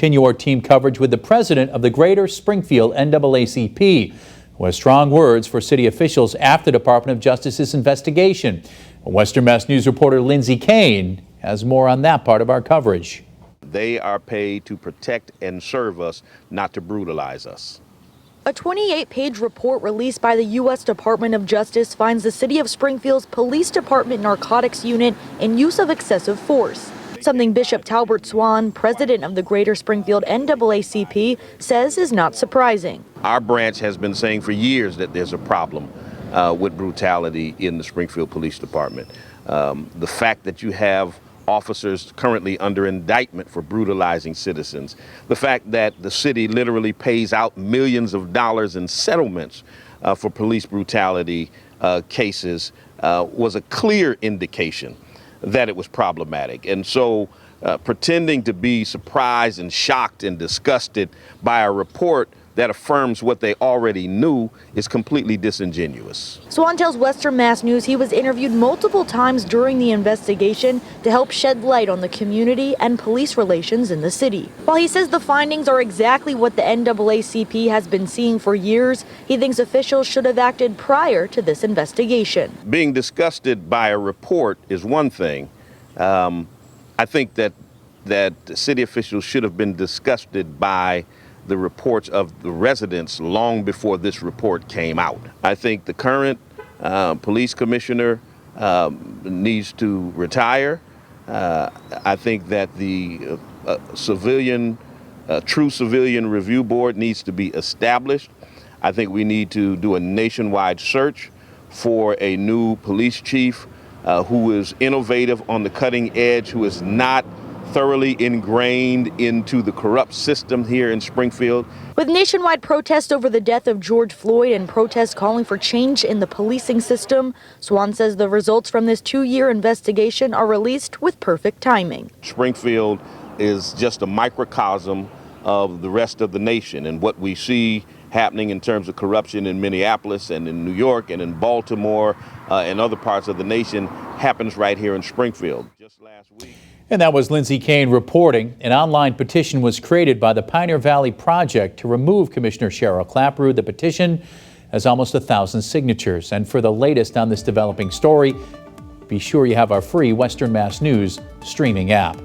Continue our team coverage with the president of the Greater Springfield NAACP, who has strong words for city officials after the Department of Justice's investigation. Western Mass News reporter Lindsay Kane has more on that part of our coverage. They are paid to protect and serve us, not to brutalize us. A 28-page report released by the U.S. Department of Justice finds the city of Springfield's Police Department narcotics unit in use of excessive force, something Bishop Talbert Swan, president of the Greater Springfield NAACP, says is not surprising. Our branch has been saying for years that there's a problem with brutality in the Springfield Police Department. The fact that you have officers currently under indictment for brutalizing citizens, the fact that the city literally pays out millions of dollars in settlements for police brutality cases was a clear indication that it was problematic. And so pretending to be surprised and shocked and disgusted by a report that affirms what they already knew is completely disingenuous. Swan tells Western Mass News he was interviewed multiple times during the investigation to help shed light on the community and police relations in the city. While he says the findings are exactly what the NAACP has been seeing for years, he thinks officials should have acted prior to this investigation. Being disgusted by a report is one thing. I think that city officials should have been disgusted by the reports of the residents long before this report came out. I think the current police commissioner needs to retire. I think that the true civilian review board needs to be established. I think we need to do a nationwide search for a new police chief who is innovative, on the cutting edge, who is not thoroughly ingrained into the corrupt system here in Springfield. With nationwide protests over the death of George Floyd and protests calling for change in the policing system, Swan says the results from this 2-year investigation are released with perfect timing. Springfield is just a microcosm of the rest of the nation, and what we see happening in terms of corruption in Minneapolis and in New York and in Baltimore and other parts of the nation happens right here in Springfield. Just last week. And that was Lindsay Kane reporting. An online petition was created by the Pioneer Valley Project to remove Commissioner Cheryl Clapperud. The petition has almost 1,000 signatures. And for the latest on this developing story, be sure you have our free Western Mass News streaming app.